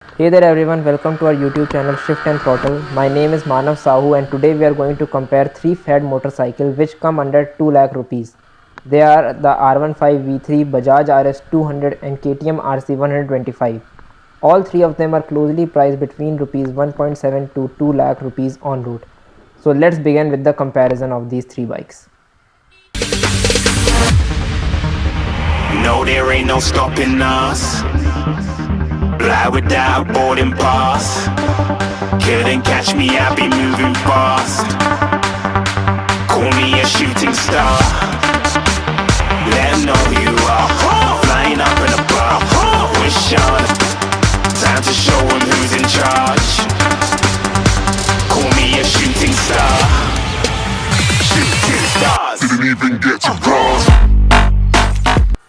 Hey there everyone, welcome to our YouTube channel Shift and Throttle. My name is Manav Sahu and today we are going to compare three Fed motorcycles which come under 2 lakh rupees. They are the R15 V3, Bajaj RS 200 and KTM RC 125. All three of them are closely priced between rupees 1.7 to 2 lakh rupees en route. So let's begin with the comparison of these three bikes. No, there ain't no stopping us. Fly without boarding pass. Couldn't catch me, I be moving fast. Call me a shooting star. Let 'em know who you are. Flying up in a bar. Wish on. Time to show 'em who's in charge. Call me a shooting star. Shooting stars. Didn't even get to cross.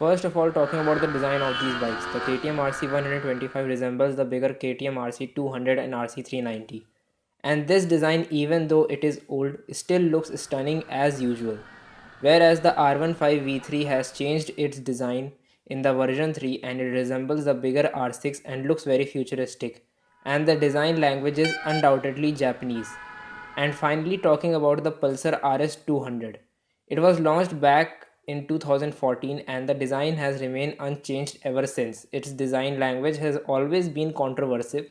First of all, talking about the design of these bikes, the KTM RC 125 resembles the bigger KTM RC 200 and RC 390. And this design, even though it is old, still looks stunning as usual. Whereas the R15 V3 has changed its design in the version 3 and it resembles the bigger R6 and looks very futuristic. And the design language is undoubtedly Japanese. And finally, talking about the Pulsar RS 200. It was launched back in 2014 and the design has remained unchanged ever since. Its design language has always been controversial,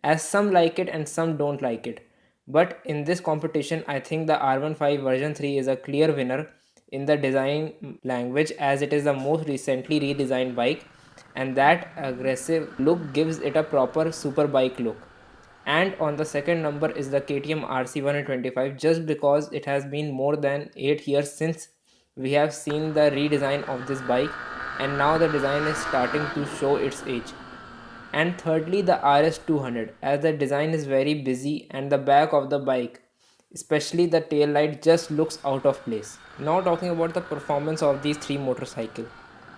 as some like it and some don't like it. But in this competition, I think the R15 version 3 is a clear winner in the design language as it is the most recently redesigned bike, and that aggressive look gives it a proper superbike look. And on the second number is the KTM RC 125, just because it has been more than 8 years since we have seen the redesign of this bike, and now the design is starting to show its age. And thirdly, the RS 200, as the design is very busy and the back of the bike, especially the tail light, just looks out of place. Now talking about the performance of these three motorcycles.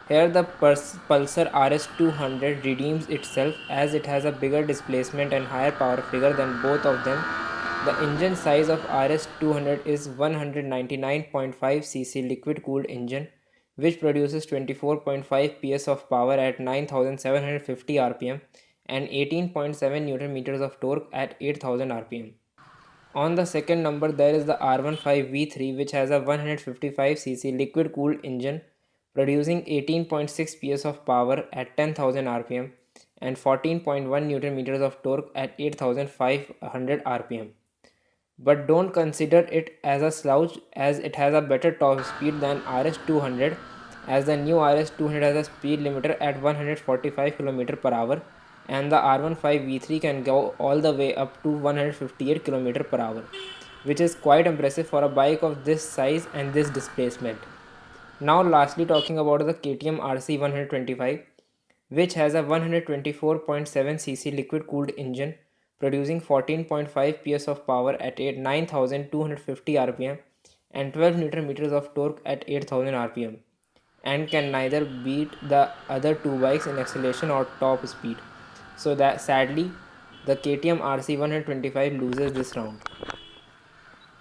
Here the Pulsar RS 200 redeems itself as it has a bigger displacement and higher power figure than both of them. The engine size of RS 200 is 199.5cc liquid cooled engine which produces 24.5 PS of power at 9750 rpm and 18.7 Newton meters of torque at 8000 rpm. On the second number, there is the R15 V3, which has a 155cc liquid cooled engine producing 18.6 PS of power at 10,000 rpm and 14.1 Newton meters of torque at 8500 rpm. But don't consider it as a slouch as it has a better top speed than RS200, as the new RS200 has a speed limiter at 145 km per hour and the R15 V3 can go all the way up to 158 km per hour, which is quite impressive for a bike of this size and this displacement. Now lastly, talking about the KTM RC 125, which has a 124.7cc liquid cooled engine producing 14.5 PS of power at 9250 rpm and 12 Newton meters of torque at 8000 rpm, and can neither beat the other two bikes in acceleration or top speed. So that sadly the KTM RC 125 loses this round.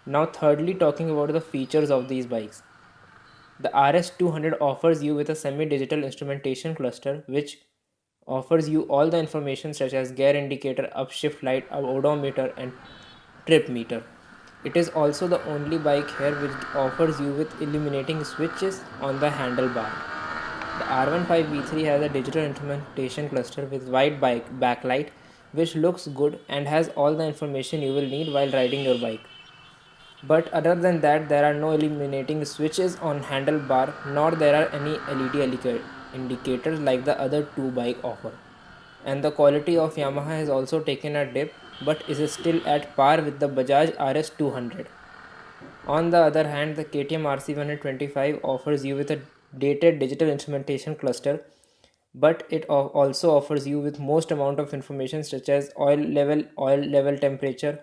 Now thirdly, talking about the features of these bikes. The RS200 offers you with a semi-digital instrumentation cluster which offers you all the information such as gear indicator, upshift light, odometer and trip meter. It is also the only bike here which offers you with illuminating switches on the handlebar. The R15 V3 has a digital instrumentation cluster with wide bike backlight which looks good and has all the information you will need while riding your bike. But other than that, there are no illuminating switches on handlebar, nor there are any LED indicators like the other two bike offer. And the quality of Yamaha has also taken a dip, but is still at par with the Bajaj RS 200. On the other hand, the KTM RC 125 offers you with a dated digital instrumentation cluster, but it also offers you with most amount of information such as oil level temperature,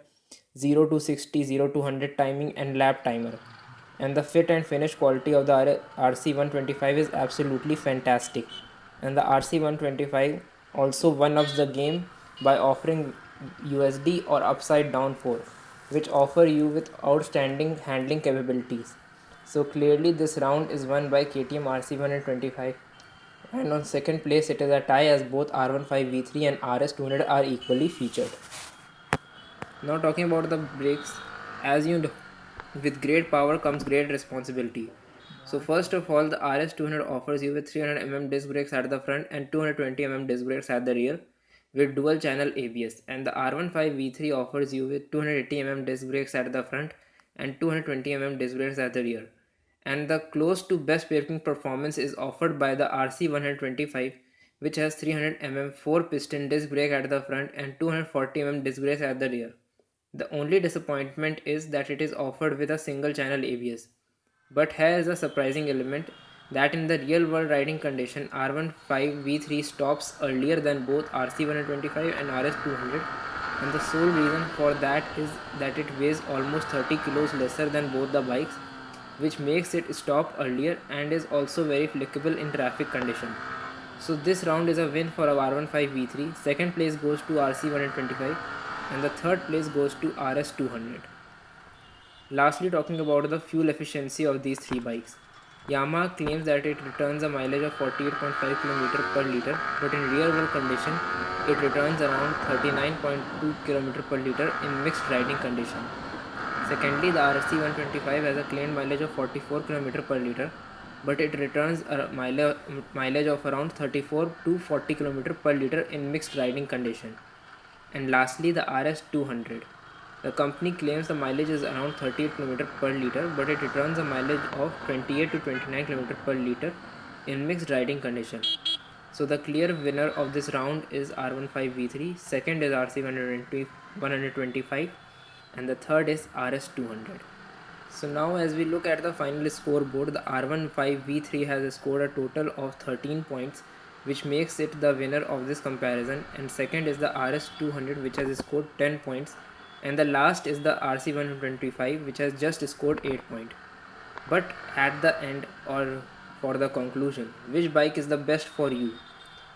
0 to 60, 0 to 100 timing and lap timer. And the fit and finish quality of the RC 125 is absolutely fantastic. And the RC 125 also one ups the game by offering USD or upside down fork, which offer you with outstanding handling capabilities. So clearly this round is won by KTM RC 125. And on second place it is a tie as both R15 V3 and RS200 are equally featured. Now talking about the brakes, as you know, with great power comes great responsibility. So first of all, the RS200 offers you with 300 disc brakes at the front and 220 disc brakes at the rear with dual channel ABS, and the R15 V3 offers you with 280 disc brakes at the front and 220 disc brakes at the rear. And the close to best braking performance is offered by the RC125, which has 300 4 piston disc brake at the front and 240 disc brakes at the rear. The only disappointment is that it is offered with a single channel ABS. But here is a surprising element that in the real world riding condition, R15 V3 stops earlier than both RC125 and RS200, and the sole reason for that is that it weighs almost 30 kilos lesser than both the bikes, which makes it stop earlier and is also very flexible in traffic condition. So this round is a win for our R15 V3. Second place goes to RC125 and the third place goes to RS200. Lastly, talking about the fuel efficiency of these three bikes. Yamaha claims that it returns a mileage of 48.5 km per liter, but in real world condition, it returns around 39.2 km per liter in mixed riding condition. Secondly, the RC125 has a claimed mileage of 44 km per liter, but it returns a mileage of around 34 to 40 km per liter in mixed riding condition. And lastly, the RS200. The company claims the mileage is around 38 km per liter, but it returns a mileage of 28 to 29 km per liter in mixed riding condition. So the clear winner of this round is R15 V3, second is RC125, and the third is RS200. So now as we look at the final scoreboard, the R15 V3 has scored a total of 13 points, which makes it the winner of this comparison, and second is the RS200, which has scored 10 points, and the last is the RC125, which has just scored 8 points. But at the end, or for the conclusion, which bike is the best for you?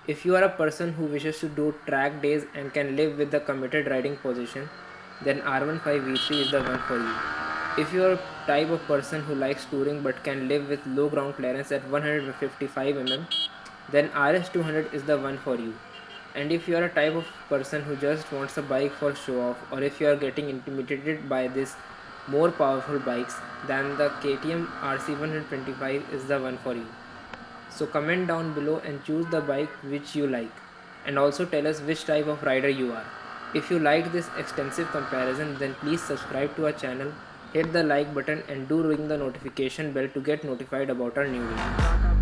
If you are a person who wishes to do track days and can live with the committed riding position, then R15 V3 is the one for you. If you are a type of person who likes touring but can live with low ground clearance at 155 then RS200 is the one for you. And if you are a type of person who just wants a bike for show off, or if you are getting intimidated by this more powerful bikes, then the KTM RC125 is the one for you. So comment down below and choose the bike which you like, and also tell us which type of rider you are. If you like this extensive comparison, then please subscribe to our channel, hit the like button and do ring the notification bell to get notified about our new videos.